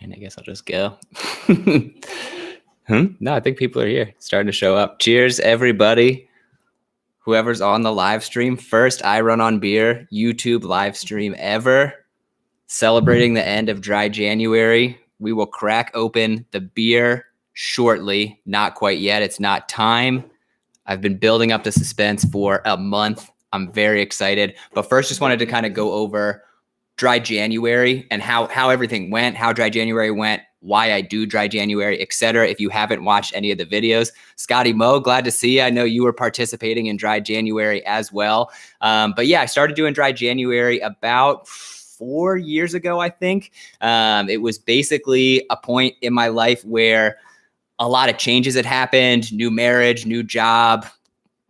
And I guess I'll just go. No, I think people are here, starting to show up. Cheers, everybody. Whoever's on the live stream, first iRunOnBeer YouTube live stream ever, celebrating the end of dry January. We will crack open the beer shortly. Not quite yet. It's not time. I've been building up the suspense for a month. I'm very excited. But first, just wanted to kind of go over dry January and how everything went, how dry January went, why I do dry January, etc. If you haven't watched any of the videos, Scotty Mo, glad to see you. I know you were participating in dry January as well. But yeah, I started doing dry January about 4 years ago, I think. It was basically a point in my life where a lot of changes had happened, new marriage, new job,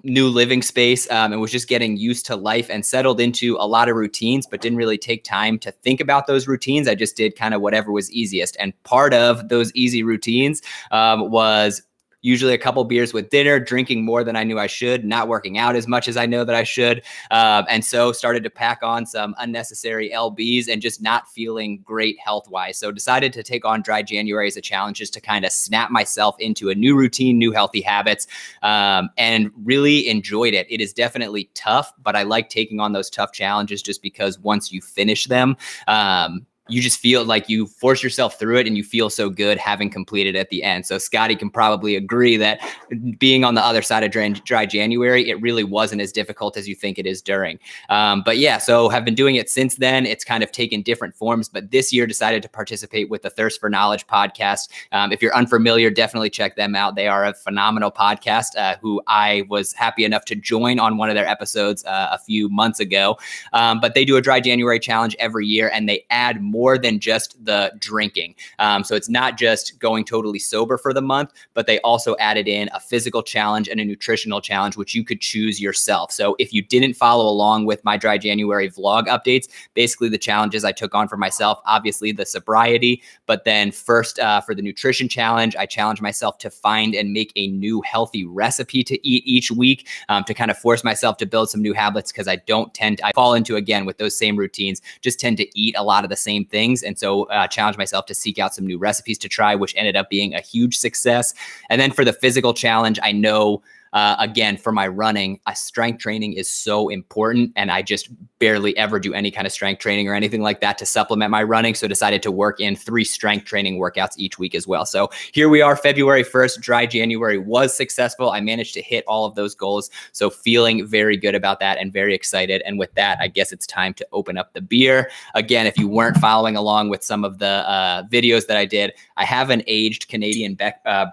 new living space, and was just getting used to life and settled into a lot of routines, but didn't really take time to think about those routines. I just did kind of whatever was easiest. And part of those easy routines was usually a couple beers with dinner, drinking more than I knew I should, not working out as much as I know that I should. And so started to pack on some unnecessary LBs and just not feeling great health-wise. So decided to take on dry January as a challenge just to kind of snap myself into a new routine, new healthy habits, and really enjoyed it. It is definitely tough, but I like taking on those tough challenges just because once you finish them, you just feel like you force yourself through it and you feel so good having completed at the end. So Scotty can probably agree that being on the other side of dry January, it really wasn't as difficult as you think it is during. But yeah, so have been doing it since then. It's kind of taken different forms, but this year decided to participate with the Thirst for Knowledge podcast. If you're unfamiliar, definitely check them out. They are a phenomenal podcast who I was happy enough to join on one of their episodes a few months ago. But they do a dry January challenge every year and they add more than just the drinking. So it's not just going totally sober for the month, but they also added in a physical challenge and a nutritional challenge, which you could choose yourself. So if you didn't follow along with my dry January vlog updates, basically the challenges I took on for myself, obviously the sobriety, but then first for the nutrition challenge, I challenged myself to find and make a new healthy recipe to eat each week to kind of force myself to build some new habits because I fall into, again, with those same routines, just tend to eat a lot of the same things. And so challenged myself to seek out some new recipes to try, which ended up being a huge success. And then for the physical challenge, I know, again, for my running, strength training is so important. And I just barely ever do any kind of strength training or anything like that to supplement my running. So decided to work in 3 strength training workouts each week as well. So here we are, February 1st, dry January was successful. I managed to hit all of those goals. So feeling very good about that and very excited. And with that, I guess it's time to open up the beer. Again, if you weren't following along with some of the videos that I did, I have an aged Canadian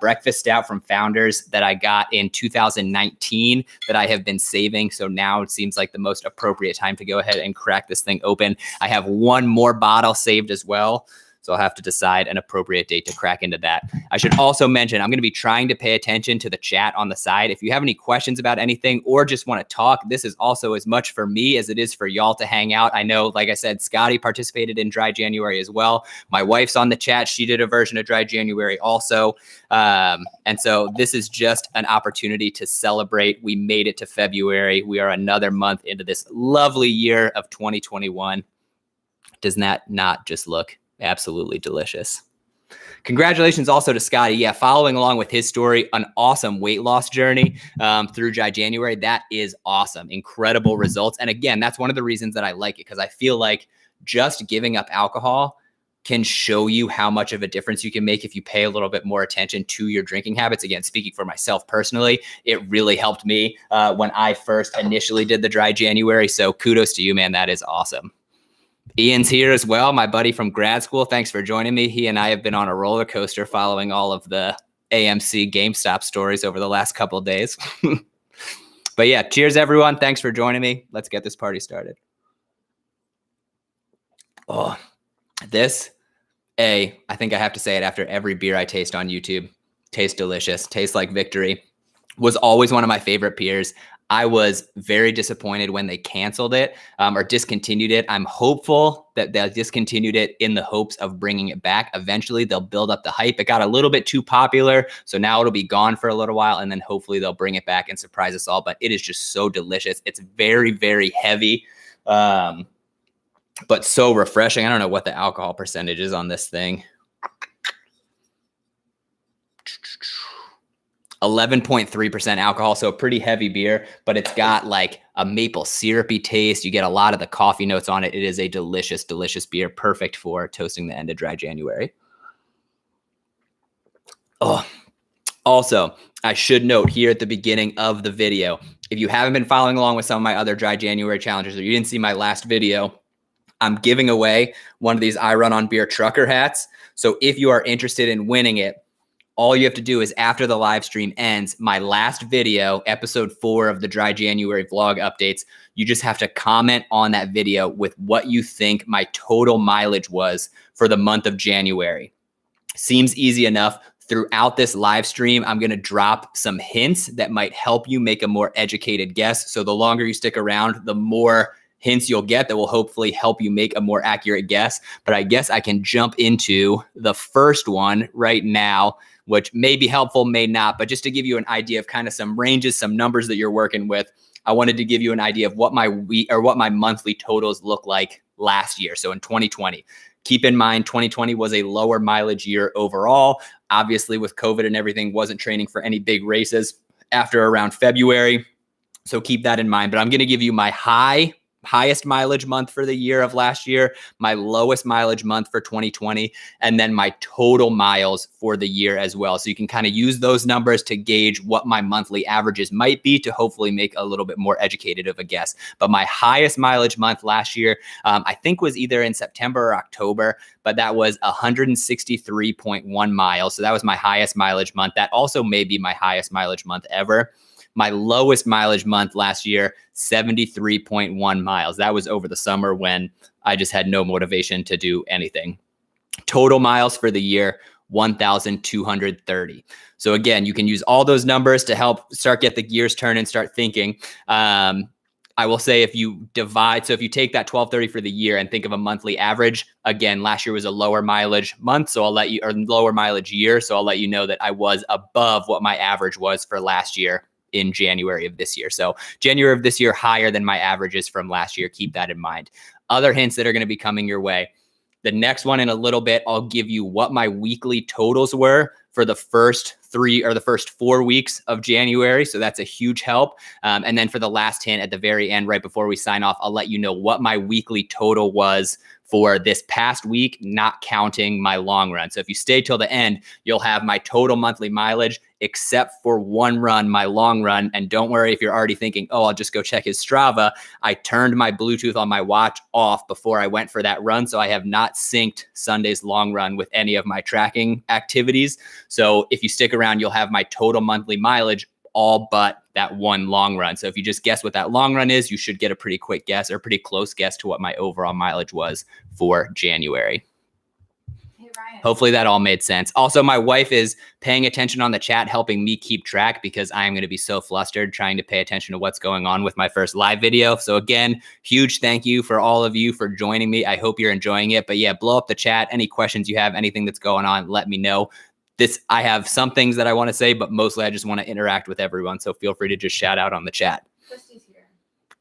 breakfast stout from Founders that I got in 2019 that I have been saving. So now it seems like the most appropriate time to go ahead and crack this thing open. I have one more bottle saved as well. So I'll have to decide an appropriate date to crack into that. I should also mention, I'm going to be trying to pay attention to the chat on the side. If you have any questions about anything or just want to talk, this is also as much for me as it is for y'all to hang out. I know, like I said, Scotty participated in dry January as well. My wife's on the chat. She did a version of dry January also. And so this is just an opportunity to celebrate. We made it to February. We are another month into this lovely year of 2021. Does that not just look absolutely delicious? Congratulations also to Scotty. Yeah, following along with his story, an awesome weight loss journey through dry January. That is awesome. Incredible results. And again, that's one of the reasons that I like it, because I feel like just giving up alcohol can show you how much of a difference you can make if you pay a little bit more attention to your drinking habits. Again, speaking for myself personally, it really helped me when I first initially did the dry January. So kudos to you, man. That is awesome. Ian's here as well, my buddy from grad school. Thanks for joining me. He and I have been on a roller coaster following all of the AMC GameStop stories over the last couple of days. But yeah, cheers, everyone. Thanks for joining me. Let's get this party started. Oh, I think I have to say it after every beer I taste on YouTube. Tastes delicious. Tastes like victory. Was always one of my favorite beers. I was very disappointed when they canceled it or discontinued it. I'm hopeful that they discontinued it in the hopes of bringing it back. Eventually, they'll build up the hype. It got a little bit too popular, so now it'll be gone for a little while, and then hopefully they'll bring it back and surprise us all. But it is just so delicious. It's very, very heavy, but so refreshing. I don't know what the alcohol percentage is on this thing. 11.3% alcohol, so a pretty heavy beer, but it's got like a maple syrupy taste. You get a lot of the coffee notes on it. It is a delicious, delicious beer, perfect for toasting the end of dry January. Oh, also, I should note here at the beginning of the video, if you haven't been following along with some of my other dry January challenges, or you didn't see my last video, I'm giving away one of these iRunOnBeer trucker hats. So if you are interested in winning it, all you have to do is after the live stream ends, my last video, episode 4 of the Dry January vlog updates, you just have to comment on that video with what you think my total mileage was for the month of January. Seems easy enough. Throughout this live stream, I'm going to drop some hints that might help you make a more educated guess. So the longer you stick around, the more hints you'll get that will hopefully help you make a more accurate guess. But I guess I can jump into the first one right now, which may be helpful, may not, but just to give you an idea of kind of some ranges, some numbers that you're working with, I wanted to give you an idea of what my monthly totals look like last year. So in 2020, keep in mind, 2020 was a lower mileage year overall. Obviously with COVID and everything, wasn't training for any big races after around February. So keep that in mind, but I'm going to give you my highest mileage month for the year of last year, my lowest mileage month for 2020, and then my total miles for the year as well. So you can kind of use those numbers to gauge what my monthly averages might be to hopefully make a little bit more educated of a guess. But my highest mileage month last year, I think was either in September or October, but that was 163.1 miles. So that was my highest mileage month. That also may be my highest mileage month ever. My lowest mileage month last year, 73.1 miles. That was over the summer when I just had no motivation to do anything. Total miles for the year, 1,230. So again, you can use all those numbers to help start get the gears turning, start thinking. I will say if you divide, so if you take that 1,230 for the year and think of a monthly average, again, last year was a lower mileage month, so I'll let you, or lower mileage year, so I'll let you know that I was above what my average was for last year in January of this year. So January of this year, higher than my averages from last year. Keep that in mind. Other hints that are going to be coming your way. The next one in a little bit, I'll give you what my weekly totals were for the first 4 weeks of January. So that's a huge help. And then for the last hint at the very end, right before we sign off, I'll let you know what my weekly total was for this past week, not counting my long run. So if you stay till the end, you'll have my total monthly mileage, except for one run, my long run. And don't worry if you're already thinking, oh, I'll just go check his Strava. I turned my Bluetooth on my watch off before I went for that run. So I have not synced Sunday's long run with any of my tracking activities. So if you stick around, you'll have my total monthly mileage, all but that one long run. So if you just guess what that long run is, you should get a pretty quick guess or pretty close guess to what my overall mileage was for January. Hey, Ryan. Hopefully that all made sense. Also, my wife is paying attention on the chat, helping me keep track because I am going to be so flustered trying to pay attention to what's going on with my first live video. So again, huge thank you for all of you for joining me. I hope you're enjoying it. But yeah, blow up the chat. Any questions you have, anything that's going on, let me know. I have some things that I want to say, but mostly I just want to interact with everyone. So feel free to just shout out on the chat. Christy's here.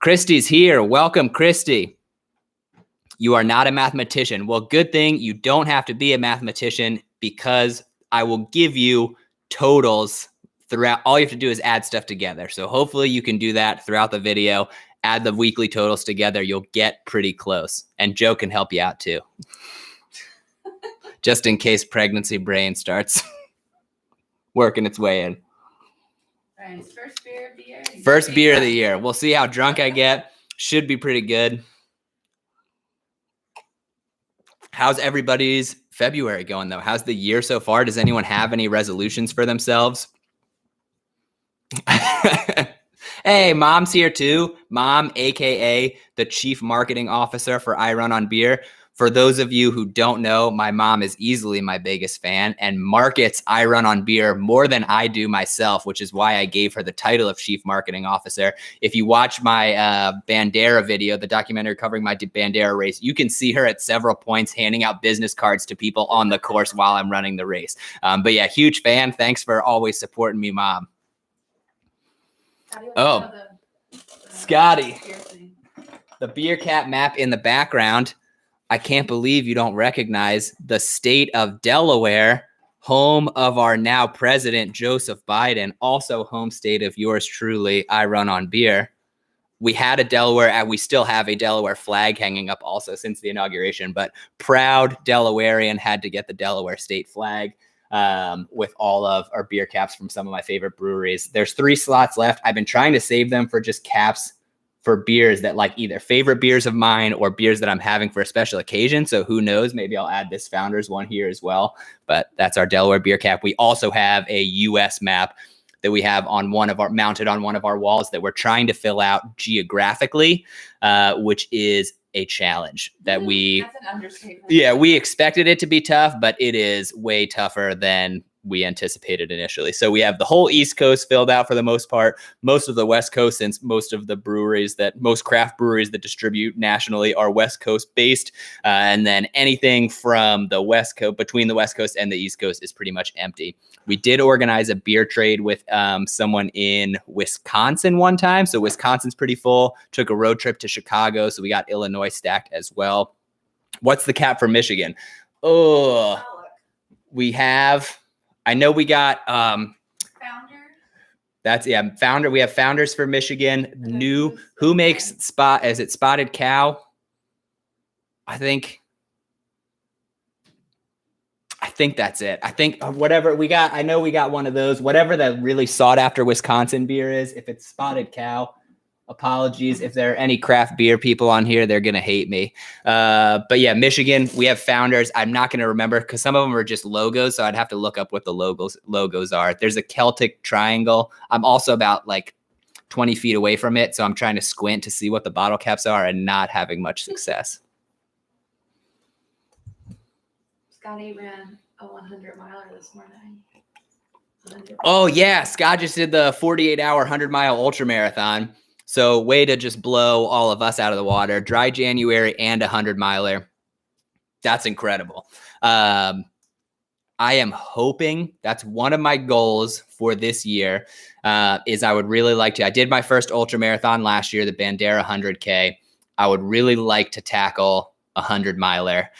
Christy's here. Welcome, Christy. You are not a mathematician. Well, good thing you don't have to be a mathematician because I will give you totals throughout. All you have to do is add stuff together. So hopefully you can do that throughout the video. Add the weekly totals together. You'll get pretty close. And Joe can help you out too. Just in case pregnancy brain starts working its way in. Ryan's first beer of the year. First beer of the year. We'll see how drunk I get. Should be pretty good. How's everybody's February going, though? How's the year so far? Does anyone have any resolutions for themselves? Hey, Mom's here too. Mom, a.k.a. the Chief Marketing Officer for iRunOnBeer. For those of you who don't know, my mom is easily my biggest fan and markets iRunOnBeer more than I do myself, which is why I gave her the title of Chief Marketing Officer. If you watch my Bandera video, the documentary covering my Bandera race, you can see her at several points handing out business cards to people on the course while I'm running the race. But yeah, huge fan. Thanks for always supporting me, Mom. Oh, Scotty, the beer cap map in the background. I can't believe you don't recognize the state of Delaware, home of our now president, Joseph Biden, also home state of yours truly, iRunOnBeer. We had a Delaware, and we still have a Delaware flag hanging up also since the inauguration, but proud Delawarean had to get the Delaware state flag with all of our beer caps from some of my favorite breweries. There's 3 slots left. I've been trying to save them for just caps for beers that like either favorite beers of mine or beers that I'm having for a special occasion. So who knows, maybe I'll add this Founders one here as well. But that's our Delaware beer cap. We also have a US map that we have on mounted on one of our walls that we're trying to fill out geographically, which is a challenge that that's an understatement. Yeah, we expected it to be tough, but it is way tougher than we anticipated initially. So we have the whole East Coast filled out for the most part, most of the West Coast, since most craft breweries that distribute nationally are West Coast based. And then anything from the West Coast, between the West Coast and the East Coast is pretty much empty. We did organize a beer trade with someone in Wisconsin one time. So Wisconsin's pretty full, took a road trip to Chicago. So we got Illinois stacked as well. What's the cap for Michigan? Oh, we have... I know we got Founders. Founder. We have Founders for Michigan. New who makes is it Spotted Cow? I think that's it. I think whatever we got, I know we got one of those, whatever the really sought after Wisconsin beer is. If it's Spotted Cow, apologies. If there are any craft beer people on here, they're going to hate me. But yeah, Michigan, we have Founders. I'm not going to remember because some of them are just logos. So I'd have to look up what the logos are. There's a Celtic triangle. I'm also about like 20 feet away from it. So I'm trying to squint to see what the bottle caps are and not having much success. Scotty ran a 100-miler this morning. Oh yeah. Scott just did the 48-hour 100-mile ultra marathon. So way to just blow all of us out of the water. Dry January and 100-miler. That's incredible. I am hoping that's one of my goals for this year is I would really like to. I did my first ultra marathon last year, the Bandera 100K. I would really like to tackle a 100-miler.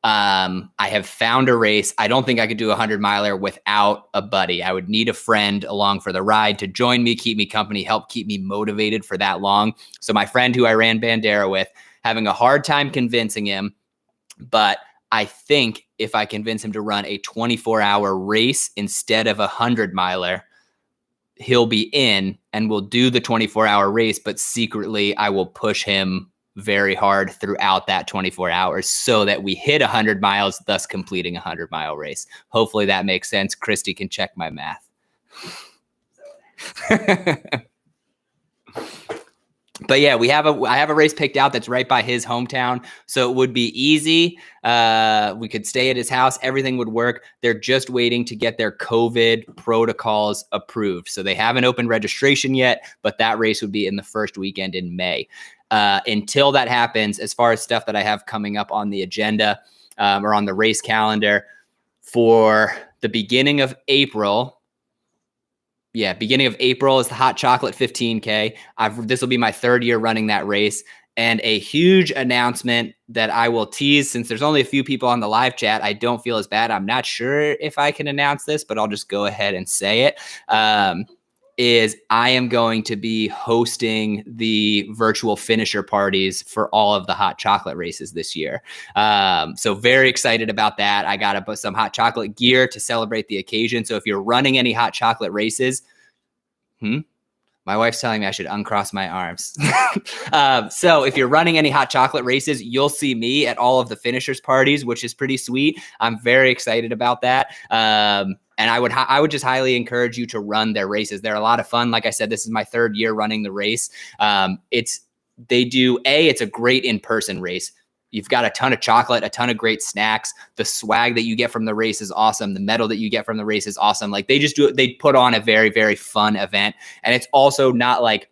I have found a race. I don't think I could do a 100-miler without a buddy. I would need a friend along for the ride to join me, keep me company, help keep me motivated for that long. So my friend who I ran Bandera with, having a hard time convincing him, but I think if I convince him to run a 24-hour race instead of a 100-miler, he'll be in and we'll do the 24-hour race, but secretly I will push him very hard throughout that 24 hours so that we hit 100 miles, thus completing a 100-mile race. Hopefully that makes sense. Christy can check my math. But yeah, I have a race picked out that's right by his hometown. So it would be easy. We could stay at his house. Everything would work. They're just waiting to get their COVID protocols approved. So they haven't opened registration yet, but that race would be in the first weekend in May. Until that happens, as far as stuff that I have coming up on the agenda or on the race calendar for the beginning of April. Yeah, beginning of April is the Hot Chocolate 15K. This will be my 3rd year running that race. And a huge announcement that I will tease since there's only a few people on the live chat. I don't feel as bad. I'm not sure if I can announce this, but I'll just go ahead and say it. Is I am going to be hosting the virtual finisher parties for all of the hot chocolate races this year. So very excited about that. I got to put some hot chocolate gear to celebrate the occasion. So if you're running any hot chocolate races, my wife's telling me I should uncross my arms. So if you're running any hot chocolate races, you'll see me at all of the finishers parties, which is pretty sweet. I'm very excited about that. And I would just highly encourage you to run their races. They're a lot of fun. Like I said, this is my 3rd year running the race. It's a great in-person race. You've got a ton of chocolate, a ton of great snacks. The swag that you get from the race is awesome. The medal that you get from the race is awesome. Like they just they put on a very, very fun event. And it's also not like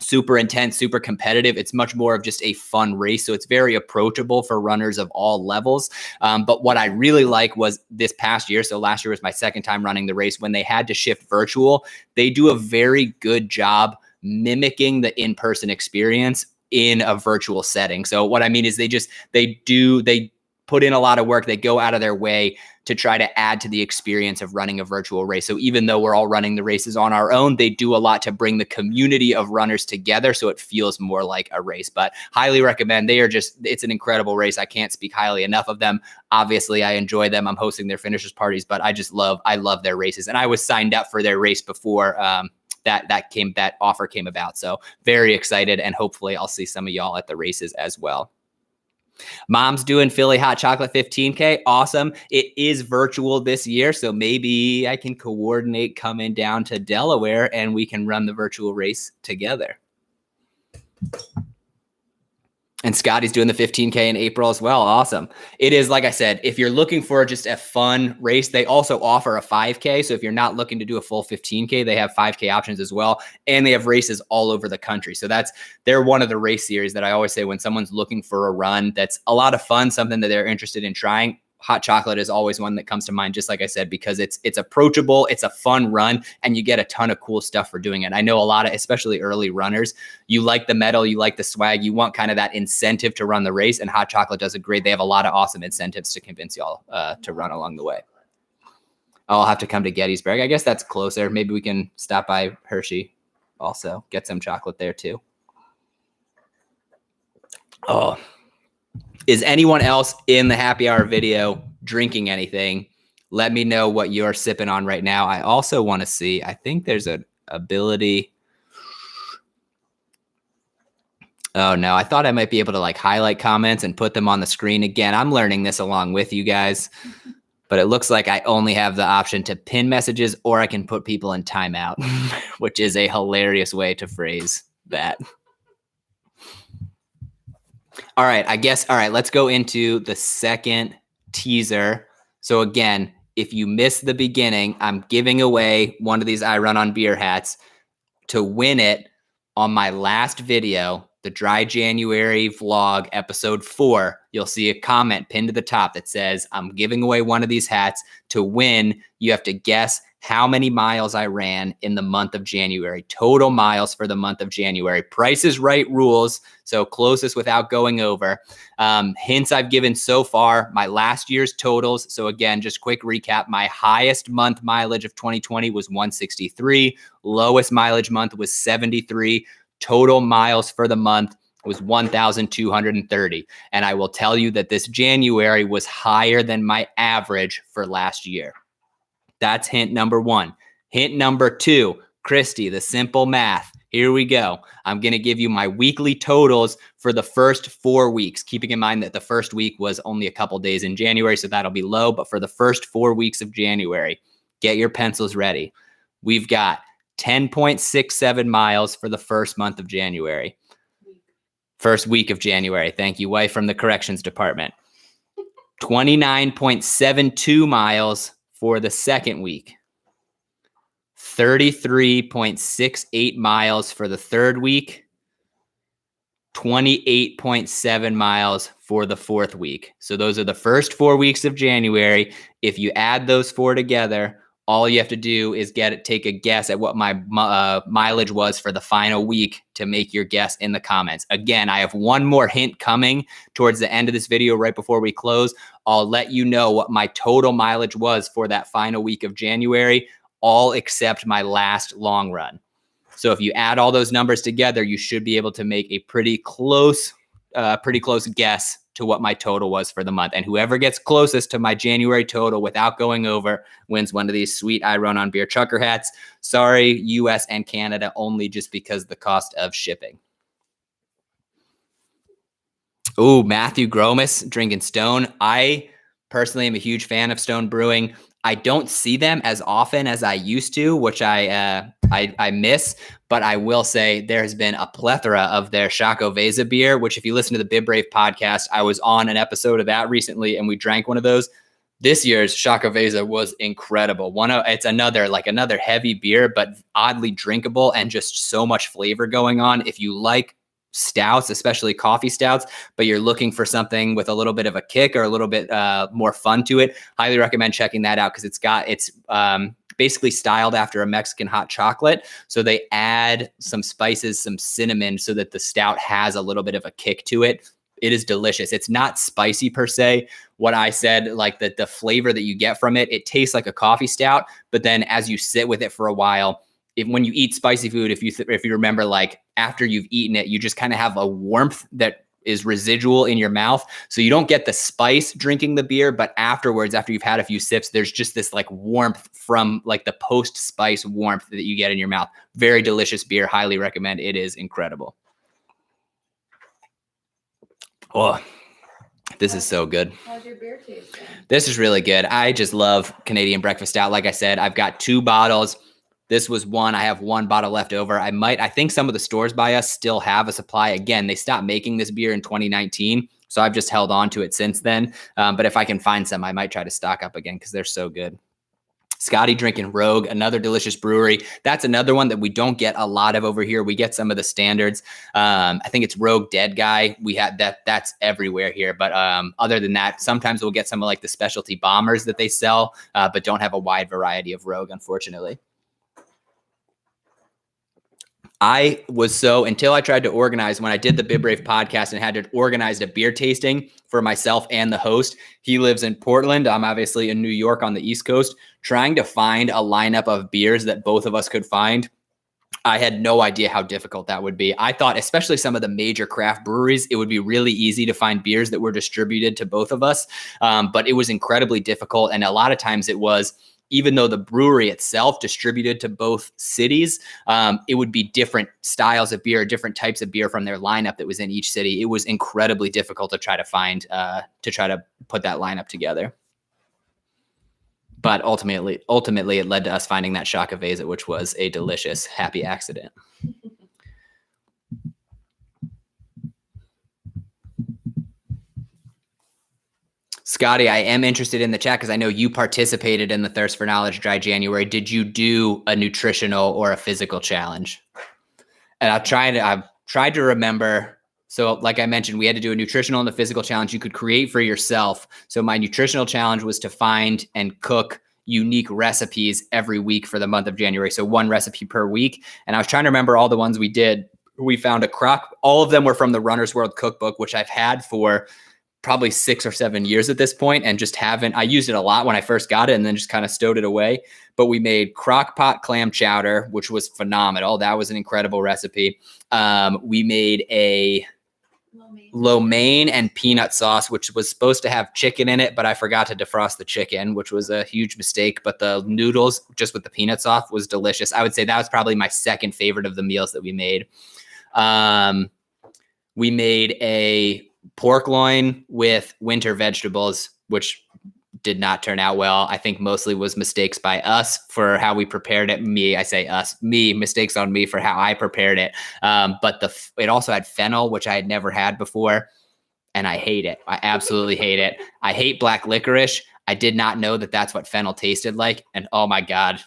super intense, super competitive. It's much more of just a fun race. So it's very approachable for runners of all levels. But what I really like was this past year. So last year was my second time running the race. When they had to shift virtual, they do a very good job mimicking the in-person experience in a virtual setting. So what I mean is they put in a lot of work. They go out of their way to try to add to the experience of running a virtual race. So even though we're all running the races on our own, they do a lot to bring the community of runners together so it feels more like a race. But highly recommend. It's an incredible race. I can't speak highly enough of them. Obviously, I enjoy them. I'm hosting their finishers parties, but I love their races. And I was signed up for their race before that offer came about. So very excited, and hopefully I'll see some of y'all at the races as well. Mom's doing Philly Hot Chocolate 15K. Awesome. It is virtual this year, so maybe I can coordinate coming down to Delaware and we can run the virtual race together. And Scotty's doing the 15K in April as well. Awesome. It is, like I said, if you're looking for just a fun race, they also offer a 5K. So if you're not looking to do a full 15K, they have 5K options as well. And they have races all over the country. So they're one of the race series that I always say when someone's looking for a run that's a lot of fun, something that they're interested in trying. Hot chocolate is always one that comes to mind, just like I said, because it's approachable, it's a fun run, and you get a ton of cool stuff for doing it. I know a lot of, especially early runners, you like the medal, you like the swag, you want kind of that incentive to run the race, and hot chocolate does it great. They have a lot of awesome incentives to convince y'all to run along the way. I'll have to come to Gettysburg. I guess that's closer. Maybe we can stop by Hershey also, get some chocolate there too. Oh, is anyone else in the happy hour video drinking anything? Let me know what you're sipping on right now. I also want to see, I think there's an ability. Oh no, I thought I might be able to like highlight comments and put them on the screen. Again, I'm learning this along with you guys, but it looks like I only have the option to pin messages, or I can put people in timeout, which is a hilarious way to phrase that. All right, let's go into the second teaser. So again, if you missed the beginning, I'm giving away one of these iRunOnBeer hats. To win it, on my last video, the Dry January vlog, episode 4, you'll see a comment pinned to the top that says, I'm giving away one of these hats. To win, you have to guess how many miles I ran in the month of January, total miles for the month of January. Price is Right rules, so closest without going over. Hints I've given so far, my last year's totals. So again, just quick recap. My highest month mileage of 2020 was 163. Lowest mileage month was 73. Total miles for the month was 1,230. And I will tell you that this January was higher than my average for last year. That's hint number 1. Hint number 2, Christy, the simple math. Here we go. I'm going to give you my weekly totals for the first 4 weeks, keeping in mind that the first week was only a couple days in January, so that'll be low. But for the first 4 weeks of January, get your pencils ready. We've got 10.67 miles for the first month of January. First week of January. Thank you, wife from the corrections department. 29.72 miles for the second week. 33.68 miles for the third week. 28.7 miles for the fourth week. So those are the first 4 weeks of January. If you add those 4 together, all you have to do is take a guess at what my mileage was for the final week to make your guess in the comments. Again, I have one more hint coming towards the end of this video right before we close. I'll let you know what my total mileage was for that final week of January, all except my last long run. So if you add all those numbers together, you should be able to make a pretty close guess to what my total was for the month. And whoever gets closest to my January total without going over wins one of these sweet iRunOnBeer trucker hats. Sorry, US and Canada only, just because the cost of shipping. Oh, Matthew Gromas drinking Stone. I personally am a huge fan of Stone Brewing. I don't see them as often as I used to, which I miss. But I will say there has been a plethora of their Shakoveza beer, which if you listen to the Bib Brave podcast, I was on an episode of that recently, and we drank one of those. This year's Shakoveza was incredible. It's another heavy beer, but oddly drinkable and just so much flavor going on. If you like stouts, especially coffee stouts, but you're looking for something with a little bit of a kick or a little bit more fun to it, highly recommend checking that out because it's basically styled after a Mexican hot chocolate. So they add some spices, some cinnamon, so that the stout has a little bit of a kick to it. It is delicious. It's not spicy per se. What I said, like the flavor that you get from it, it tastes like a coffee stout, but then as you sit with it for a while, when you eat spicy food, if you remember, like after you've eaten it, you just kind of have a warmth that is residual in your mouth. So you don't get the spice drinking the beer, but afterwards, after you've had a few sips, there's just this like warmth from like the post spice warmth that you get in your mouth. Very delicious beer. Highly recommend. It is incredible. Oh, this is so good. How's your beer tasting? This is really good. I just love Canadian breakfast stout. Like I said, I've got 2 bottles. This was one. I have 1 bottle left over. I think some of the stores by us still have a supply. Again, they stopped making this beer in 2019. So I've just held on to it since then. But if I can find some, I might try to stock up again because they're so good. Scotty drinking Rogue, another delicious brewery. That's another one that we don't get a lot of over here. We get some of the standards. I think it's Rogue Dead Guy. We had that's everywhere here. But other than that, sometimes we'll get some of like the specialty bombers that they sell, but don't have a wide variety of Rogue, unfortunately. Until I tried to organize, when I did the Bib Brave podcast and had to organize a beer tasting for myself and the host. He lives in Portland. I'm obviously in New York on the East Coast, trying to find a lineup of beers that both of us could find. I had no idea how difficult that would be. I thought, especially some of the major craft breweries, it would be really easy to find beers that were distributed to both of us. But it was incredibly difficult. And a lot of times it was, even though the brewery itself distributed to both cities, it would be different styles of beer, different types of beer from their lineup that was in each city. It was incredibly difficult to try to find, to try to put that lineup together. But ultimately, it led to us finding that Shakoveza, which was a delicious, happy accident. Scotty, I am interested in the chat because I know you participated in the Thirst for Knowledge Dry January. Did you do a nutritional or a physical challenge? And I've tried to remember. So like I mentioned, we had to do a nutritional and a physical challenge you could create for yourself. So my nutritional challenge was to find and cook unique recipes every week for the month of January. So 1 recipe per week. And I was trying to remember all the ones we did. We found all of them were from the Runner's World Cookbook, which I've had for probably 6 or 7 years at this point, and just I used it a lot when I first got it and then just kind of stowed it away. But we made crock pot clam chowder, which was phenomenal. That was an incredible recipe. We made a lo mein and peanut sauce, which was supposed to have chicken in it, but I forgot to defrost the chicken, which was a huge mistake. But the noodles, just with the peanut sauce, was delicious. I would say that was probably my second favorite of the meals that we made. We made a pork loin with winter vegetables, which did not turn out well. I think mostly was mistakes by us for how we prepared it. Mistakes on me for how I prepared it. But it also had fennel, which I had never had before. And I hate it. I absolutely hate it. I hate black licorice. I did not know that that's what fennel tasted like. And oh my God,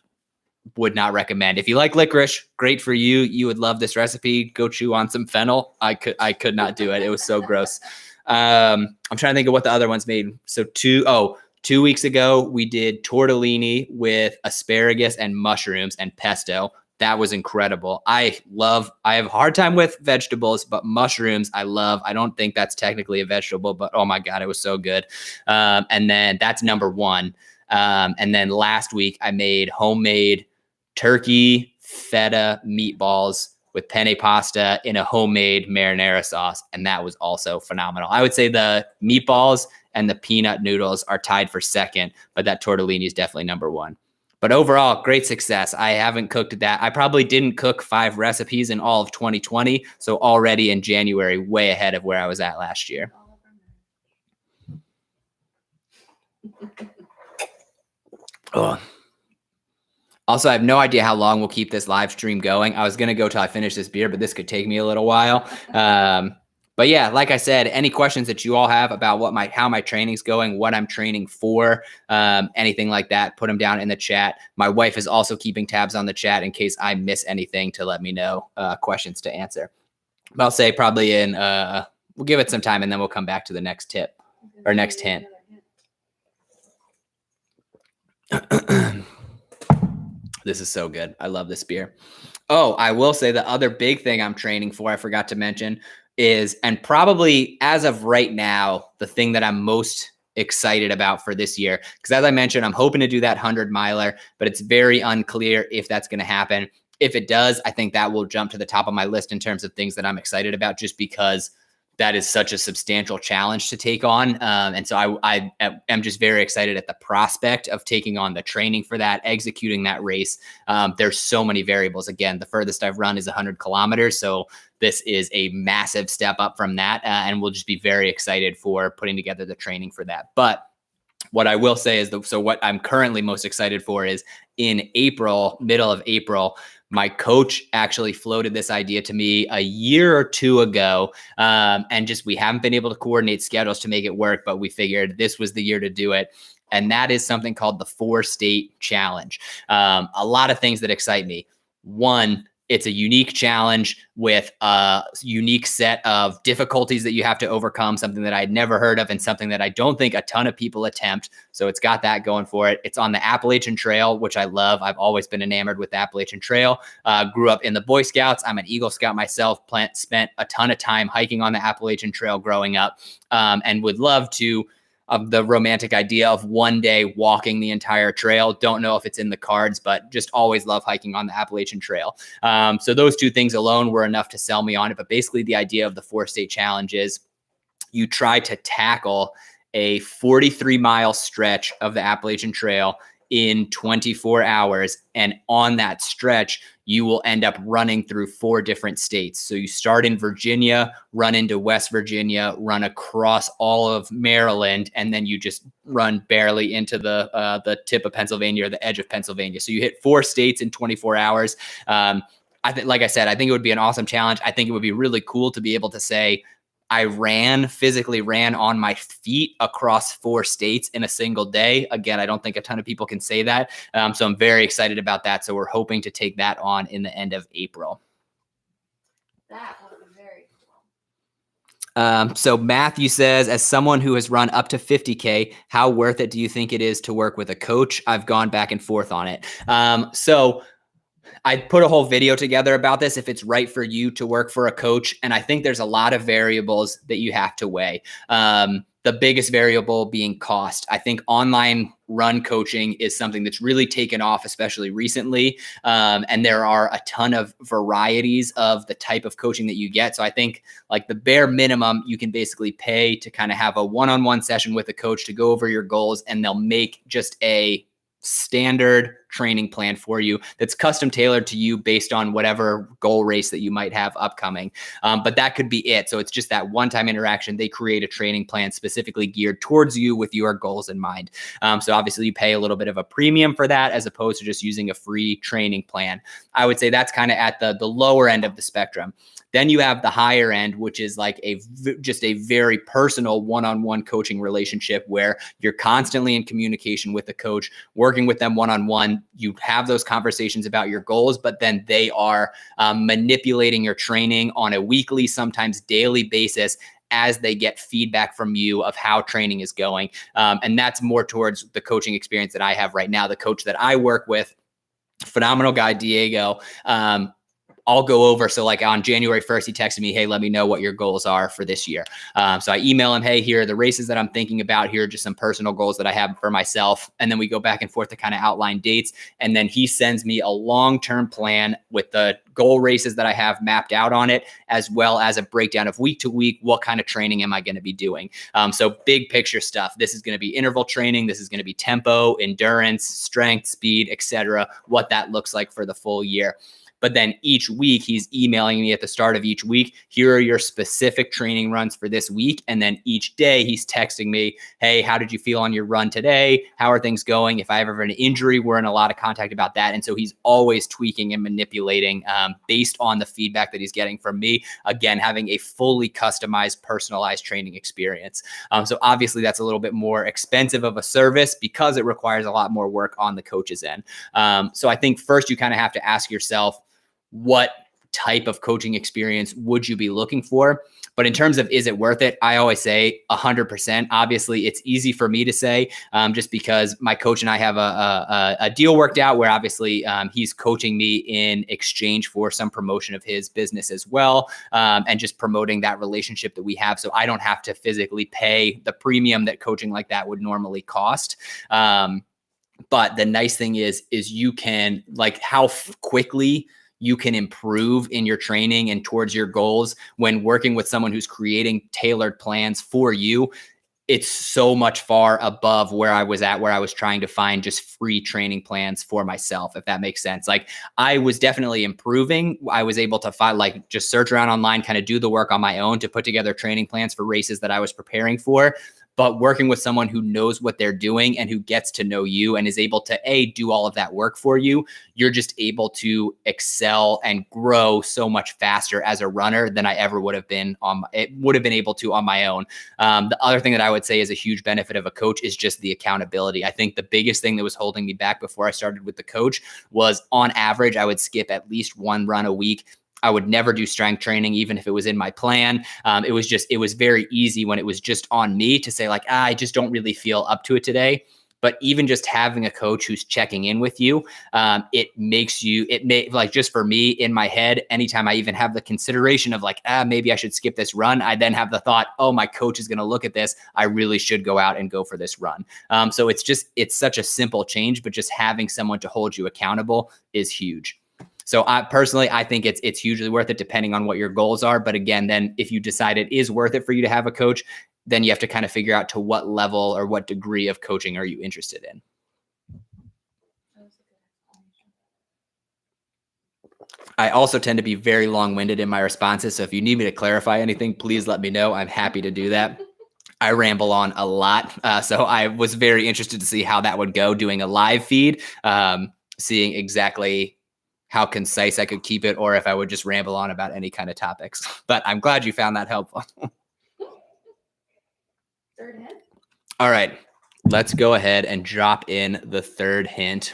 would not recommend. If you like licorice, great for you. You would love this recipe. Go chew on some fennel. I could not do it. It was so gross. I'm trying to think of what the other ones made. So 2 weeks ago, we did tortellini with asparagus and mushrooms and pesto. That was incredible. I have a hard time with vegetables, but mushrooms I love. I don't think that's technically a vegetable, but oh my God, it was so good. And then that's number 1. And then last week I made homemade turkey feta meatballs with penne pasta in a homemade marinara sauce. And that was also phenomenal. I would say the meatballs and the peanut noodles are tied for second, but that tortellini is definitely number 1. But overall, great success. I haven't cooked that. I probably didn't cook 5 recipes in all of 2020. So already in January, way ahead of where I was at last year. Oh. Also, I have no idea how long we'll keep this live stream going. I was going to go till I finish this beer, but this could take me a little while. But yeah, like I said, any questions that you all have about how my training's going, what I'm training for, anything like that, put them down in the chat. My wife is also keeping tabs on the chat in case I miss anything to let me know questions to answer. But I'll say probably we'll give it some time and then we'll come back to the next tip or next hint. This is so good. I love this beer. Oh, I will say the other big thing I'm training for, I forgot to mention, is, and probably as of right now, the thing that I'm most excited about for this year. Because as I mentioned, I'm hoping to do that 100-miler, but it's very unclear if that's going to happen. If it does, I think that will jump to the top of my list in terms of things that I'm excited about, just because that is such a substantial challenge to take on. And so I am just very excited at the prospect of taking on the training for that, executing that race. There's so many variables. Again, the furthest I've run is 100 kilometers. So this is a massive step up from that. And we'll just be very excited for putting together the training for that. But what I will say is, so what I'm currently most excited for is in April, middle of April, my coach actually floated this idea to me a year or two ago. And just, we haven't been able to coordinate schedules to make it work, but we figured this was the year to do it. And that is something called the 4-state challenge. A lot of things that excite me. One, it's a unique challenge with a unique set of difficulties that you have to overcome, something that I'd never heard of and something that I don't think a ton of people attempt. So it's got that going for it. It's on the Appalachian Trail, which I love. I've always been enamored with the Appalachian Trail. Grew up in the Boy Scouts. I'm an Eagle Scout myself. Spent a ton of time hiking on the Appalachian Trail growing up, and would love to, of the romantic idea of one day walking the entire trail. Don't know if it's in the cards, but just always love hiking on the Appalachian Trail. So those two things alone were enough to sell me on it. But basically the idea of the 4-state challenge is you try to tackle a 43-mile stretch of the Appalachian Trail in 24 hours. And on that stretch, you will end up running through 4 different states. So you start in Virginia, run into West Virginia, run across all of Maryland, and then you just run barely into the tip of Pennsylvania or the edge of Pennsylvania. So you hit 4 states in 24 hours. I think, like I said, I think it would be an awesome challenge. I think it would be really cool to be able to say, I physically ran on my feet across 4 states in a single day. Again, I don't think a ton of people can say that. So I'm very excited about that. So we're hoping to take that on in the end of April. That would be very cool. So Matthew says, as someone who has run up to 50K, how worth it do you think it is to work with a coach? I've gone back and forth on it. So I put a whole video together about this, if it's right for you to work for a coach. And I think there's a lot of variables that you have to weigh. The biggest variable being cost. I think online run coaching is something that's really taken off, especially recently. And there are a ton of varieties of the type of coaching that you get. So I think like the bare minimum you can basically pay to kind of have a one-on-one session with a coach to go over your goals, and they'll make just a standard training plan for you that's custom tailored to you based on whatever goal race that you might have upcoming. But that could be it. So it's just that one-time interaction. They create a training plan specifically geared towards you with your goals in mind. So obviously you pay a little bit of a premium for that as opposed to just using a free training plan. I would say that's kind of at the lower end of the spectrum. Then you have the higher end, which is like just a very personal one-on-one coaching relationship where you're constantly in communication with the coach, working with them one-on-one. You have those conversations about your goals, but then they are manipulating your training on a weekly, sometimes daily basis as they get feedback from you of how training is going. And that's more towards the coaching experience that I have right now. The coach that I work with, phenomenal guy, Diego, I'll go over. So like on January 1st, he texted me, hey, let me know what your goals are for this year. So I email him, hey, here are the races that I'm thinking about. Here are just some personal goals that I have for myself. And then we go back and forth to kind of outline dates. And then he sends me a long-term plan with the goal races that I have mapped out on it, as well as a breakdown of week to week. What kind of training am I going to be doing? So big picture stuff. This is going to be interval training. This is going to be tempo, endurance, strength, speed, etc. What that looks like for the full year. But then each week he's emailing me at the start of each week, here are your specific training runs for this week. And then each day he's texting me, hey, how did you feel on your run today? How are things going? If I ever have an injury, we're in a lot of contact about that. And so he's always tweaking and manipulating based on the feedback that he's getting from me. Again, having a fully customized, personalized training experience. So obviously that's a little bit more expensive of a service because it requires a lot more work on the coach's end. So I think first you kind of have to ask yourself, what type of coaching experience would you be looking for? But in terms of, is it worth it? I always say 100%. Obviously it's easy for me to say, just because my coach and I have a deal worked out where obviously he's coaching me in exchange for some promotion of his business as well. And just promoting that relationship that we have. So I don't have to physically pay the premium that coaching like that would normally cost. But the nice thing is you can, like, how quickly you can improve in your training and towards your goals when working with someone who's creating tailored plans for you. It's so much far above where I was at, where I was trying to find just free training plans for myself, if that makes sense. Like, I was definitely improving. I was able to find, like, just search around online, kind of do the work on my own to put together training plans for races that I was preparing for. But working with someone who knows what they're doing and who gets to know you and is able to do all of that work for you, you're just able to excel and grow so much faster as a runner than I ever would have been able to on my own. The other thing that I would say is a huge benefit of a coach is just the accountability. I think the biggest thing that was holding me back before I started with the coach was, on average, I would skip at least one run a week. I would never do strength training, even if it was in my plan. It was very easy when it was just on me to say, like, I just don't really feel up to it today. But even just having a coach who's checking in with you, just for me in my head, anytime I even have the consideration of like, maybe I should skip this run, I then have the thought, oh, my coach is going to look at this. I really should go out and go for this run. So it's such a simple change, but just having someone to hold you accountable is huge. So I think it's hugely worth it depending on what your goals are. But again, then if you decide it is worth it for you to have a coach, then you have to kind of figure out to what level or what degree of coaching are you interested in. I also tend to be very long-winded in my responses. So if you need me to clarify anything, please let me know. I'm happy to do that. I ramble on a lot. So I was very interested to see how that would go doing a live feed, seeing exactly how concise I could keep it, or if I would just ramble on about any kind of topics. But I'm glad you found that helpful. Third hint. All right, let's go ahead and drop in the third hint.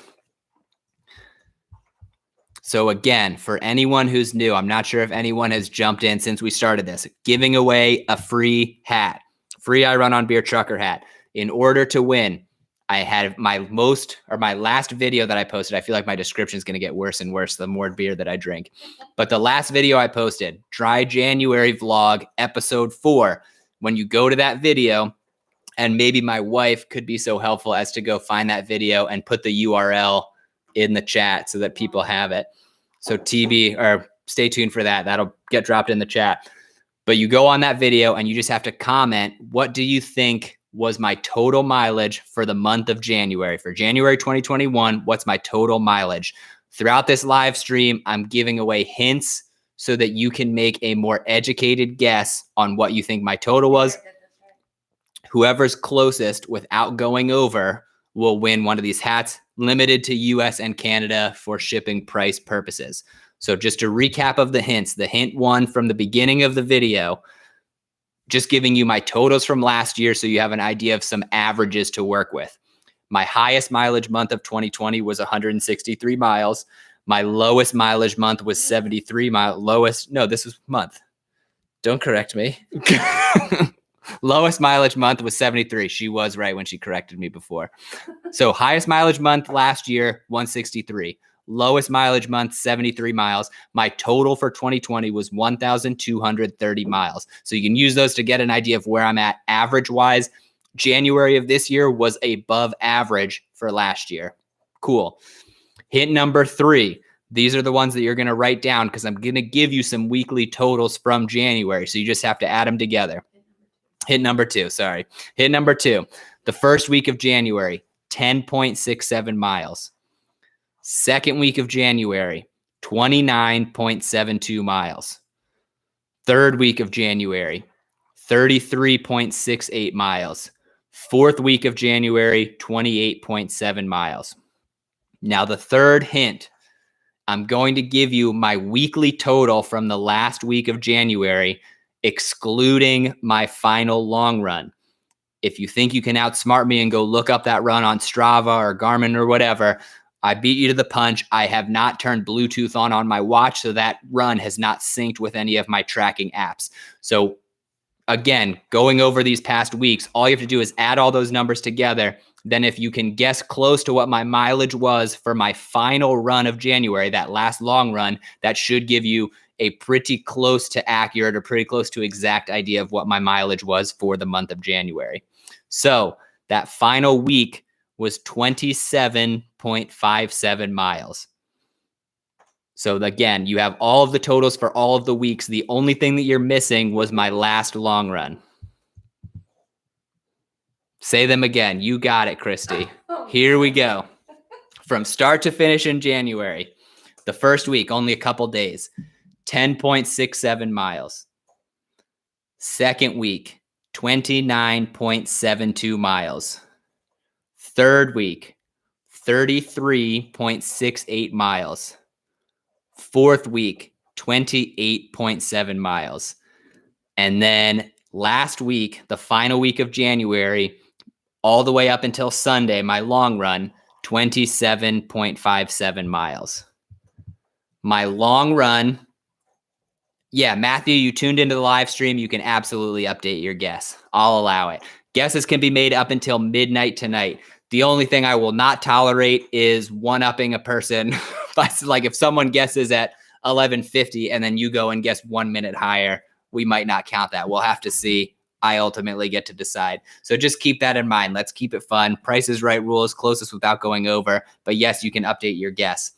So again, for anyone who's new, I'm not sure if anyone has jumped in since we started this, giving away a free hat, free iRunOnBeer trucker hat. In order to win, I had my last video that I posted. I feel like my description is going to get worse and worse the more beer that I drink. But the last video I posted, Dry January Vlog, episode 4, when you go to that video, and maybe my wife could be so helpful as to go find that video and put the URL in the chat so that people have it. So stay tuned for that. That'll get dropped in the chat. But you go on that video and you just have to comment, what do you think was my total mileage for the month of January? For January 2021, what's my total mileage? Throughout this live stream, I'm giving away hints so that you can make a more educated guess on what you think my total was. Whoever's closest without going over will win one of these hats, limited to US and Canada for shipping price purposes. So just to recap of the hints, the hint 1 from the beginning of the video, just giving you my totals from last year so you have an idea of some averages to work with. My highest mileage month of 2020 was 163 miles. My lowest mileage month was 73 miles. This was month. Don't correct me. Lowest mileage month was 73. She was right when she corrected me before. So highest mileage month last year, 163. Lowest mileage month, 73 miles. My total for 2020 was 1,230 miles. So you can use those to get an idea of where I'm at average wise. January of this year was above average for last year. Cool. Hint number 3. These are the ones that you're going to write down because I'm going to give you some weekly totals from January. So you just have to add them together. Hint number 2. The first week of January, 10.67 miles. Second week of January, 29.72 miles. Third week of January, 33.68 miles. Fourth week of January, 28.7 miles. Now, the third hint, I'm going to give you my weekly total from the last week of January, excluding my final long run. If you think you can outsmart me and go look up that run on Strava or Garmin or whatever, I beat you to the punch. I have not turned Bluetooth on my watch, so that run has not synced with any of my tracking apps. So again, going over these past weeks, all you have to do is add all those numbers together. Then if you can guess close to what my mileage was for my final run of January, that last long run, that should give you a pretty close to accurate or pretty close to exact idea of what my mileage was for the month of January. So that final week was 27.57 miles. So again, you have all of the totals for all of the weeks. The only thing that you're missing was my last long run. Say them again. You got it, Christy. Here we go. From start to finish in January, the first week, only a couple days, 10.67 miles. Second week, 29.72 miles. Third week, 33.68 miles. Fourth week, 28.7 miles. And then last week, the final week of January, all the way up until Sunday, my long run, 27.57 miles. My long run, yeah, Matthew, you tuned into the live stream. You can absolutely update your guess. I'll allow it. Guesses can be made up until midnight tonight. The only thing I will not tolerate is one-upping a person. Like if someone guesses at 11:50 and then you go and guess 1 minute higher, we might not count that. We'll have to see. I ultimately get to decide. So just keep that in mind. Let's keep it fun. Price is Right rules, closest without going over. But yes, you can update your guess.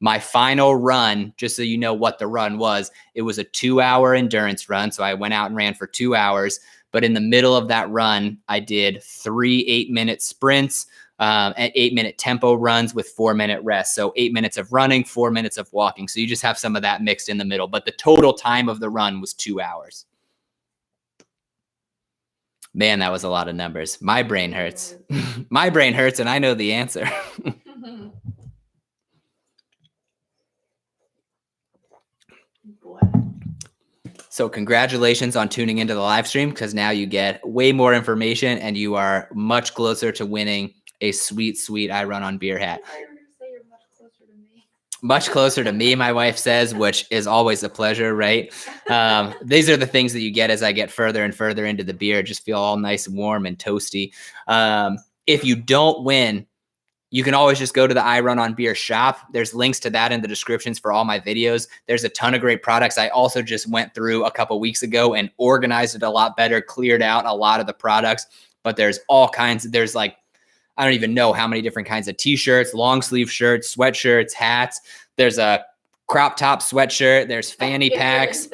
My final run, just so you know what the run was, it was a 2-hour endurance run. So I went out and ran for 2 hours. But in the middle of that run, I did 3 8-minute sprints and 8-minute tempo runs with 4-minute rest. So 8 minutes of running, 4 minutes of walking. So you just have some of that mixed in the middle. But the total time of the run was 2 hours. Man, that was a lot of numbers. My brain hurts. My brain hurts, and I know the answer. So congratulations on tuning into the live stream, because now you get way more information and you are much closer to winning a sweet, sweet iRunOnBeer hat. I thought you were going to say you're much closer to me. Much closer to me, my wife says, which is always a pleasure, right? These are the things that you get as I get further and further into the beer. Just feel all nice and warm and toasty. If you don't win, you can always just go to the iRunOnBeer shop. There's links to that in the descriptions for all my videos. There's a ton of great products. I also just went through a couple weeks ago and organized it a lot better, cleared out a lot of the products. But there's all kinds. There's like, I don't even know how many different kinds of t-shirts, long sleeve shirts, sweatshirts, hats. There's a crop top sweatshirt. There's fanny packs.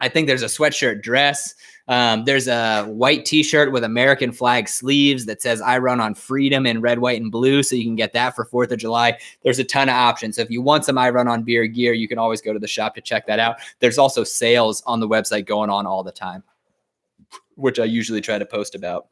I think there's a sweatshirt dress. There's a white t-shirt with American flag sleeves that says I run on freedom in red, white, and blue. So you can get that for 4th of July. There's a ton of options. So if you want some iRunOnBeer gear, you can always go to the shop to check that out. There's also sales on the website going on all the time, which I usually try to post about.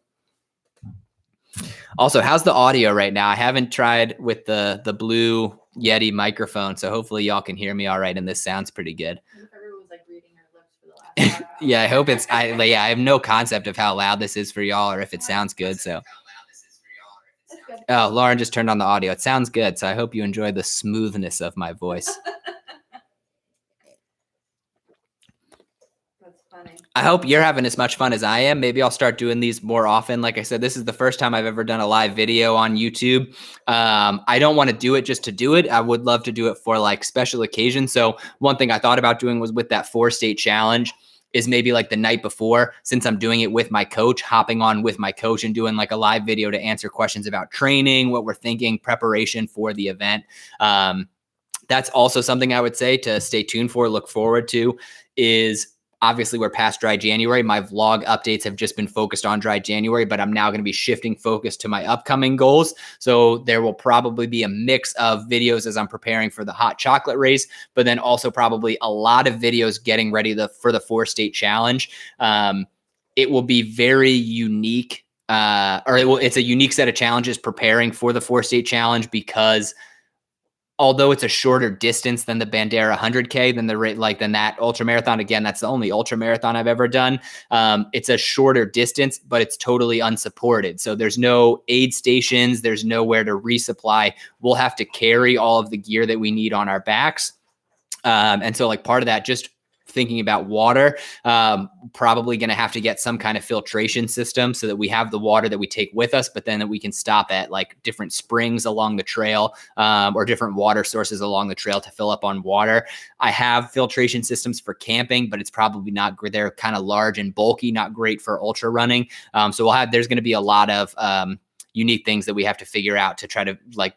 Also, how's the audio right now? I haven't tried with the Blue Yeti microphone, so hopefully y'all can hear me all right, and this sounds pretty good. Everyone was like reading her lips for the last hour. Yeah, I hope it's. I have no concept of how loud this is for y'all or if it sounds good. So, oh, Lauren just turned on the audio. It sounds good, so I hope you enjoy the smoothness of my voice. I hope you're having as much fun as I am. Maybe I'll start doing these more often. Like I said, this is the first time I've ever done a live video on YouTube. I don't want to do it just to do it. I would love to do it for like special occasions. So one thing I thought about doing was with that 4-state challenge is maybe like the night before, since I'm doing it with my coach, hopping on with my coach and doing like a live video to answer questions about training, what we're thinking, preparation for the event. That's also something I would say to stay tuned for, look forward to, is Obviously, we're past dry January. My vlog updates have just been focused on dry January, but I'm now going to be shifting focus to my upcoming goals. So there will probably be a mix of videos as I'm preparing for the hot chocolate race, but then also probably a lot of videos getting ready for the 4-state challenge. It will be very unique, it's a unique set of challenges preparing for the 4-state challenge, because although it's a shorter distance than the Bandera 100K, than that ultra marathon. Again, that's the only ultra marathon I've ever done. It's a shorter distance, but it's totally unsupported. So there's no aid stations. There's nowhere to resupply. We'll have to carry all of the gear that we need on our backs. And so like part of that, just thinking about water, probably going to have to get some kind of filtration system so that we have the water that we take with us, but then that we can stop at like different springs along the trail, or different water sources along the trail to fill up on water. I have filtration systems for camping, but it's probably not, they're kind of large and bulky, not great for ultra running. So there's going to be a lot of unique things that we have to figure out to try to like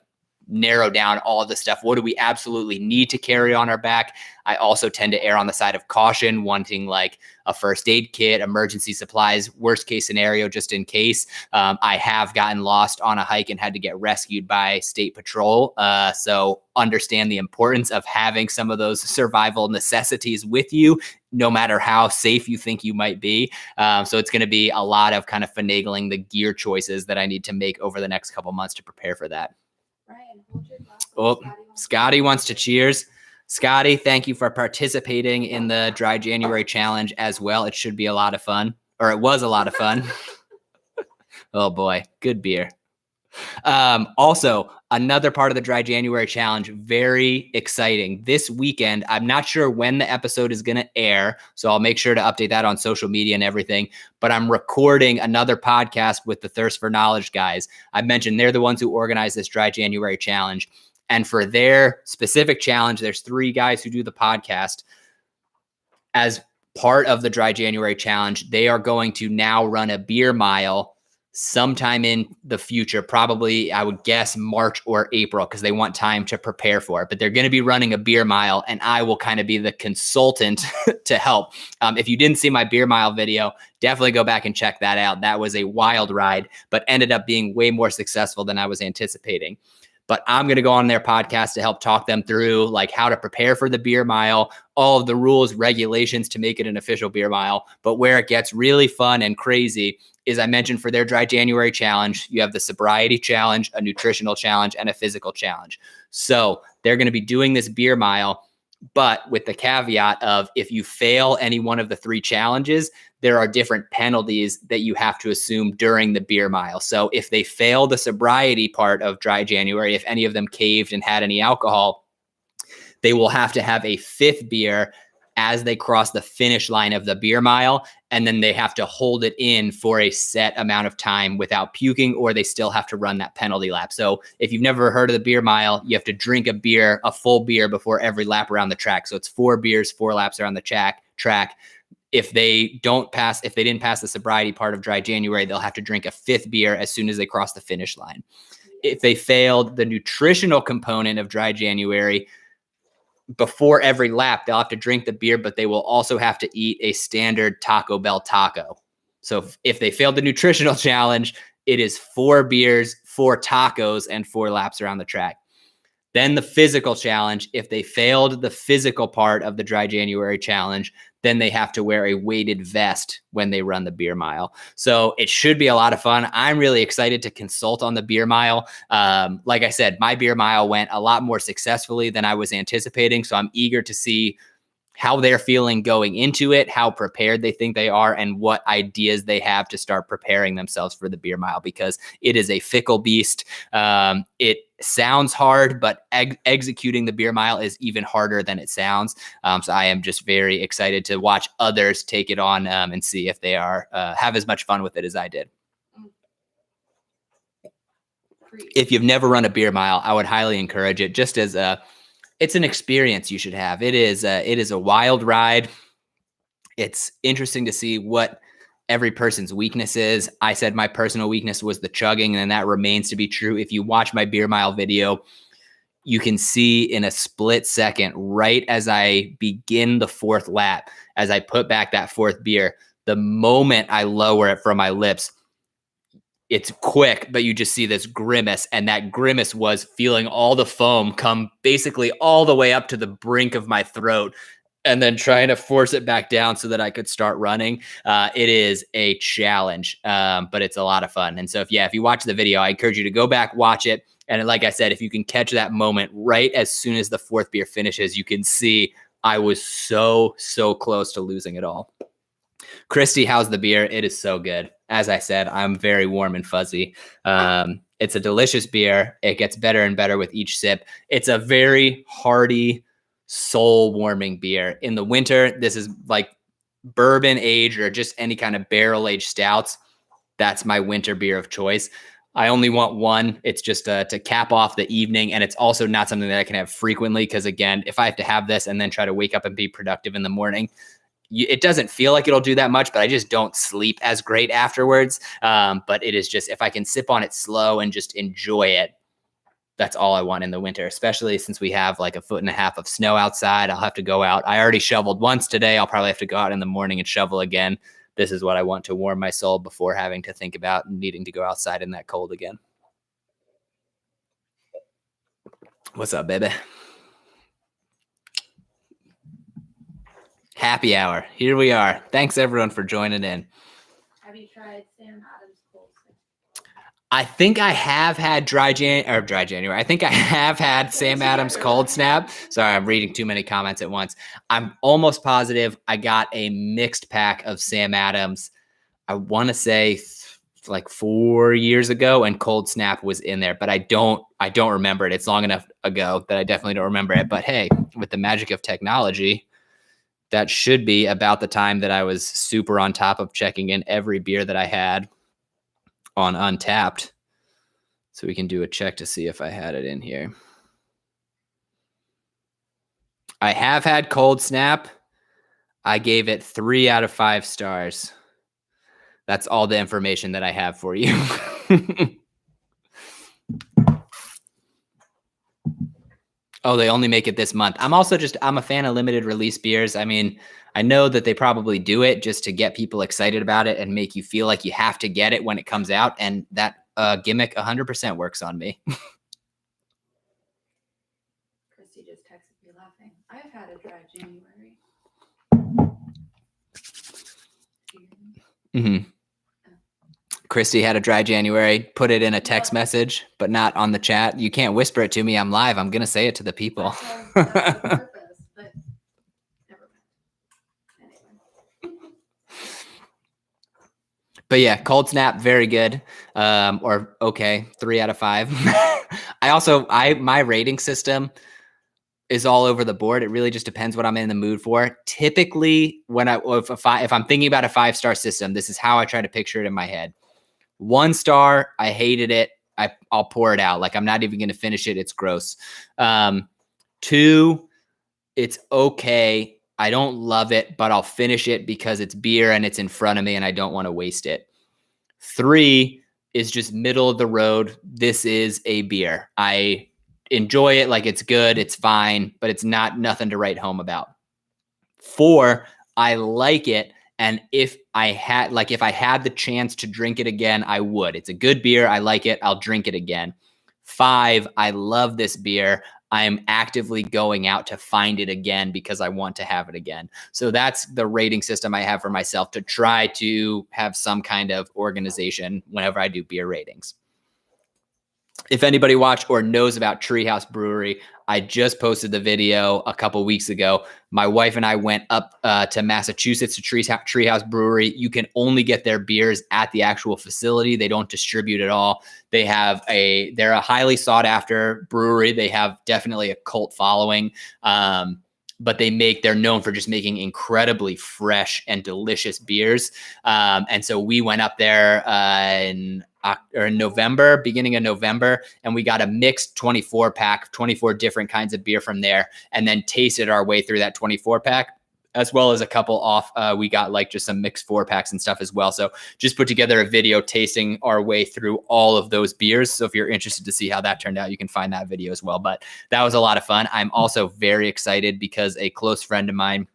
narrow down all of the stuff. What do we absolutely need to carry on our back? I also tend to err on the side of caution, wanting like a first aid kit, emergency supplies, worst case scenario, just in case. I have gotten lost on a hike and had to get rescued by state patrol. So understand the importance of having some of those survival necessities with you, no matter how safe you think you might be. So it's going to be a lot of kind of finagling the gear choices that I need to make over the next couple months to prepare for that. Ryan, hold your glass. Oh, Scotty wants to cheers. Scotty, thank you for participating in the Dry January Challenge as well. It should be a lot of fun, or it was a lot of fun. Oh boy, good beer. Also, another part of the Dry January Challenge, very exciting. This weekend, I'm not sure when the episode is going to air, so I'll make sure to update that on social media and everything, but I'm recording another podcast with the Thirst for Knowledge guys. I mentioned they're the ones who organize this Dry January Challenge, and for their specific challenge, there's 3 guys who do the podcast. As part of the Dry January Challenge, they are going to now run a beer mile sometime in the future, probably I would guess March or April, because they want time to prepare for it. But they're going to be running a beer mile, and I will kind of be the consultant to help. If you didn't see my beer mile video, definitely go back and check that out. That was a wild ride, but ended up being way more successful than I was anticipating. But I'm going to go on their podcast to help talk them through like how to prepare for the beer mile, all of the rules, regulations to make it an official beer mile. But where it gets really fun and crazy is, I mentioned for their Dry January Challenge, you have the sobriety challenge, a nutritional challenge, and a physical challenge. So they're going to be doing this beer mile, but with the caveat of if you fail any one of the 3 challenges, there are different penalties that you have to assume during the beer mile. So if they fail the sobriety part of Dry January, if any of them caved and had any alcohol, they will have to have a 5th beer as they cross the finish line of the beer mile. And then they have to hold it in for a set amount of time without puking, or they still have to run that penalty lap. So if you've never heard of the beer mile, you have to drink a full beer before every lap around the track. So it's 4 beers, 4 laps around the track. If they didn't pass the sobriety part of Dry January, they'll have to drink a 5th beer as soon as they cross the finish line. If they failed the nutritional component of Dry January, before every lap, they'll have to drink the beer, but they will also have to eat a standard Taco Bell taco. So if they failed the nutritional challenge, it is 4 beers, 4 tacos, and 4 laps around the track. Then the physical challenge, if they failed the physical part of the Dry January Challenge, then they have to wear a weighted vest when they run the beer mile. So it should be a lot of fun. I'm really excited to consult on the beer mile. Like I said, my beer mile went a lot more successfully than I was anticipating. So I'm eager to see how they're feeling going into it, how prepared they think they are, and what ideas they have to start preparing themselves for the beer mile, because it is a fickle beast. It sounds hard, but executing the beer mile is even harder than it sounds. So I am just very excited to watch others take it on and see if they have as much fun with it as I did. If you've never run a beer mile, I would highly encourage it, just as it's an experience you should have. It is a wild ride. It's interesting to see what every person's weakness is. I said my personal weakness was the chugging, and that remains to be true. If you watch my beer mile video, you can see in a split second, right as I begin the fourth lap, as I put back that fourth beer, the moment I lower it from my lips, it's quick, but you just see this grimace, and that grimace was feeling all the foam come basically all the way up to the brink of my throat, and then trying to force it back down so that I could start running. It is a challenge, but it's a lot of fun. And so if you watch the video, I encourage you to go back, watch it. And like I said, if you can catch that moment right as soon as the fourth beer finishes, you can see I was so close to losing it all. Christy, how's the beer? It is so good. As I said, I'm very warm and fuzzy. It's a delicious beer. It gets better and better with each sip. It's a very hearty, soul-warming beer. In the winter, this is like bourbon aged or just any kind of barrel-aged stouts. That's my winter beer of choice. I only want one. It's just to cap off the evening, and it's also not something that I can have frequently because, again, if I have to have this and then try to wake up and be productive in the morning, it doesn't feel like it'll do that much, but I just don't sleep as great afterwards. But it is just, if I can sip on it slow and just enjoy it, that's all I want in the winter, especially since we have like 1.5 feet of snow outside. I'll have to go out. I already shoveled once today. I'll probably have to go out in the morning and shovel again. This is what I want to warm my soul before having to think about needing to go outside in that cold again. What's up, baby? Happy hour. Here we are. Thanks everyone for joining in. Have you tried Sam Adams cold snap? I think I have had dry January. I think I have had Sam Adams cold snap. Sorry, I'm reading too many comments at once. I'm almost positive I got a mixed pack of Sam Adams. I want to say like 4 years ago, and cold snap was in there, but I don't remember it. It's long enough ago that I definitely don't remember it. But hey, with the magic of technology, that should be about the time that I was super on top of checking in every beer that I had on Untapped. So we can do a check to see if I had it in here. I have had cold snap. I gave it 3 out of 5 stars. That's all the information that I have for you. Oh, they only make it this month. I'm a fan of limited release beers. I mean, I know that they probably do it just to get people excited about it and make you feel like you have to get it when it comes out. And that gimmick 100% works on me. Christy just texted me laughing. I've had a dry January. Mm-hmm. Christy had a dry January, put it in a text message, but not on the chat. You can't whisper it to me. I'm live. I'm going to say it to the people. That's on purpose, but never mind. Anyway. But yeah, cold snap, very good. Or okay, 3 out of 5. My rating system is all over the board. It really just depends what I'm in the mood for. Typically, if I'm thinking about a 5-star system, this is how I try to picture it in my head. 1 star, I hated it. I'll pour it out. Like I'm not even going to finish it. It's gross. 2, it's okay. I don't love it, but I'll finish it because it's beer and it's in front of me and I don't want to waste it. 3 is just middle of the road. This is a beer. I enjoy it. Like it's good. It's fine, but it's nothing to write home about. 4, I like it. And if I had the chance to drink it again, I would. It's a good beer. I like it. I'll drink it again. 5, I love this beer. I am actively going out to find it again because I want to have it again. So that's the rating system I have for myself to try to have some kind of organization whenever I do beer ratings. If anybody watched or knows about Treehouse Brewery, I just posted the video a couple weeks ago. My wife and I went up to Massachusetts to Treehouse Brewery. You can only get their beers at the actual facility. They don't distribute at all. They're a highly sought after brewery. They have definitely a cult following. But they're known for just making incredibly fresh and delicious beers. And so we went up there in November, beginning of November, and we got a mixed 24 pack, 24 different kinds of beer from there, and then tasted our way through that 24 pack. as well as a couple off. We got like just some mixed 4-packs and stuff as well. So just put together a video tasting our way through all of those beers. So if you're interested to see how that turned out, you can find that video as well. But that was a lot of fun. I'm also very excited because a close friend of mine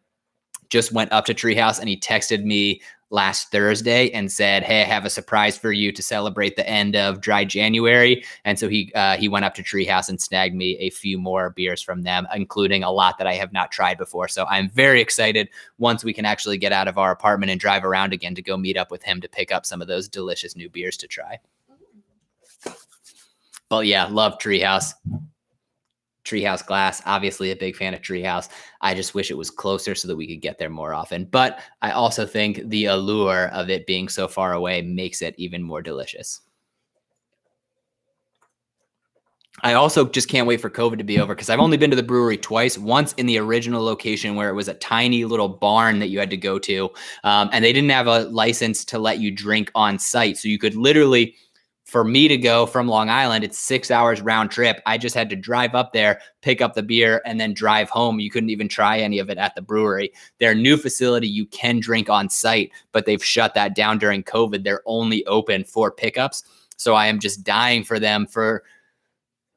just went up to Treehouse and he texted me last Thursday and said, "Hey, I have a surprise for you to celebrate the end of dry January." And so he went up to Treehouse and snagged me a few more beers from them, including a lot that I have not tried before. So I'm very excited once we can actually get out of our apartment and drive around again to go meet up with him to pick up some of those delicious new beers to try. But yeah, love Treehouse. Treehouse Glass, obviously a big fan of Treehouse. I just wish it was closer so that we could get there more often. But I also think the allure of it being so far away makes it even more delicious. I also just can't wait for COVID to be over because I've only been to the brewery twice, once in the original location where it was a tiny little barn that you had to go to. And they didn't have a license to let you drink on site. So you could literally, for me to go from Long Island, it's 6 hours round trip. I just had to drive up there, pick up the beer, and then drive home. You couldn't even try any of it at the brewery. Their new facility, you can drink on site, but they've shut that down during COVID. They're only open for pickups. So I am just dying for them for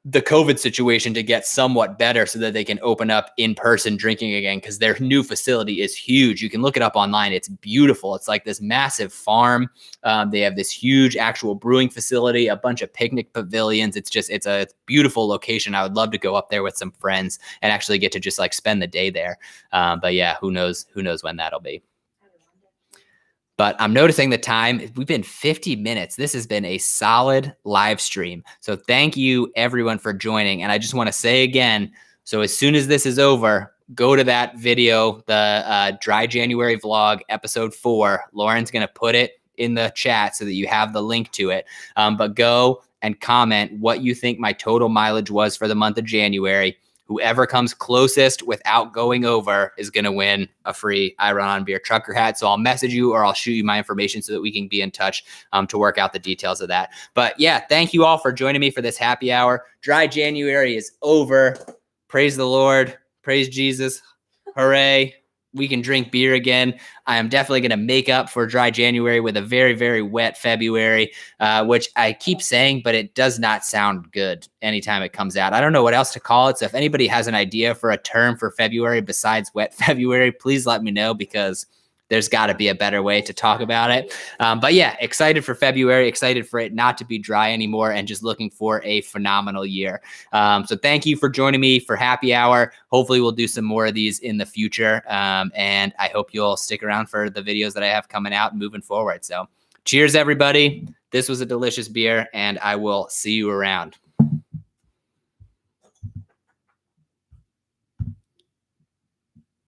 the COVID situation to get somewhat better so that they can open up in-person drinking again, because their new facility is huge. You can look it up online. It's beautiful. It's like this massive farm. They have this huge actual brewing facility, a bunch of picnic pavilions. It's a beautiful location. I would love to go up there with some friends and actually get to just like spend the day there. But yeah, who knows when that'll be. But I'm noticing the time. We've been 50 minutes. This has been a solid live stream. So thank you everyone for joining. And I just want to say again, so as soon as this is over, go to that video, the Dry January vlog, episode 4. Lauren's going to put it in the chat so that you have the link to it. But go and comment what you think my total mileage was for the month of January. Whoever comes closest without going over is going to win a free iRunOnBeer trucker hat. So I'll message you or I'll shoot you my information so that we can be in touch to work out the details of that. But yeah, thank you all for joining me for this happy hour. Dry January is over. Praise the Lord. Praise Jesus. Hooray. We can drink beer again. I am definitely going to make up for dry January with a very, very wet February, which I keep saying, but it does not sound good anytime it comes out. I don't know what else to call it. So if anybody has an idea for a term for February besides wet February, please let me know, because there's got to be a better way to talk about it. But yeah, excited for February, excited for it not to be dry anymore, and just looking for a phenomenal year. So thank you for joining me for happy hour. Hopefully we'll do some more of these in the future. And I hope you'll stick around for the videos that I have coming out and moving forward. So cheers, everybody. This was a delicious beer, and I will see you around.